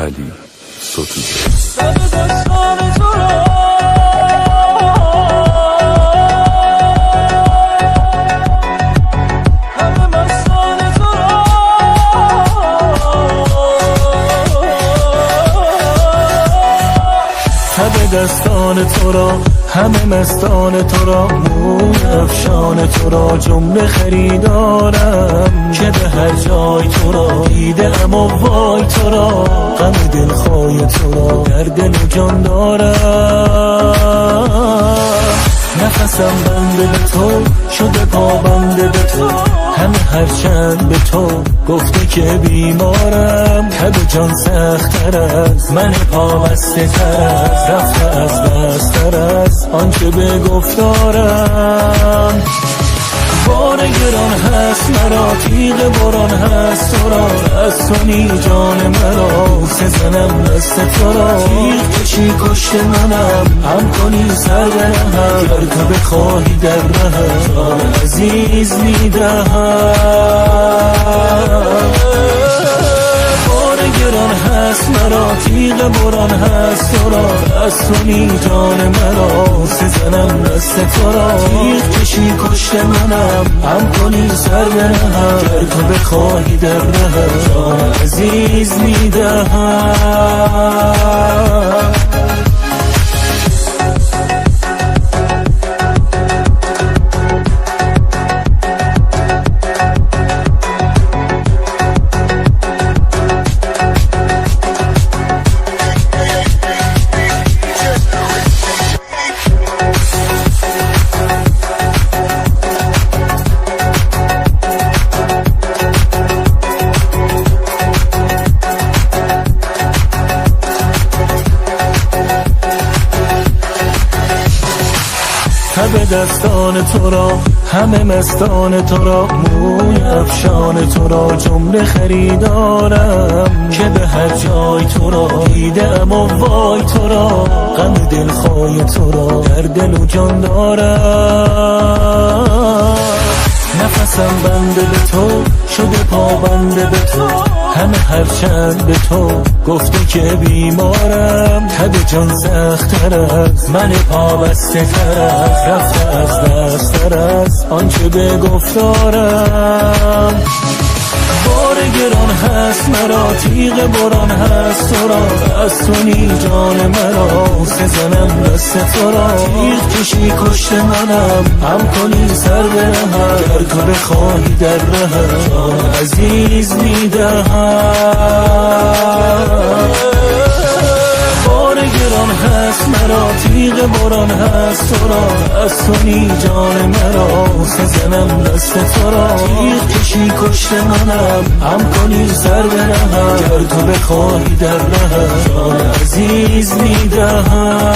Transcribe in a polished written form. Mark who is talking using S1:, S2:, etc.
S1: علی ستوده.
S2: دستان تو را همه مستان تو را، موی افشان تو را جمله خریدارم، که به هر جای تو را دیده ام و وای تو را، غم دلخواه تو را در دل و جان دارم. نفسم بنده به تو شده پابنده به تو، همه هرچند به تو گفته که بیمارم، تب جان سخت‌تر از من پابسته تر از، رفته از دست‌تر از آنچه به گفتارم. بار گران هست مرا تیغ بران هست تو را، از تو نی جان مرا سزنم دست تو را، تیغ کشی کشت منم هم کنی سر برهم، گر تو بخواهی در رهم جان عزیز میدهم. گران هست مرا تیغ بران هست تو را، از تو نی جان مرا سزنم دست تو را، تیغ کشی کشت منم هم کنی سر برهم، گر تو بخواهی در رهم جان عزیز میدهم. به دستان تو را همه مستان تو را، موی افشان تو را جمله خریدارم، که به هر جای تو را دیده ام و وای تو را، غم دلخواه تو را در دل و جان دارم. نفسم بنده به تو شده پابنده به تو، همه هرچند به تو گفته که بیمارم، تب جان سخت‌تر از من پابسته تر از، رفته از دست‌تر از آنچه به گفتارم. بار گران هست مرا تیغ بران هست تو را، از تو نی جان مرا سزنم دست تو را، تیغ کشی کشت منم هم کنی سر برهم، گر تو بخواهی در رهم جان عزیز میدهم. بار گران هست مرا تیغ بران هست تو را، از تو نی جان مرا سزنم دست تو را، تیغ کشی کشت منم هم کنی سر برهم، گر تو بخواهی در رهم جان عزیز میدهم.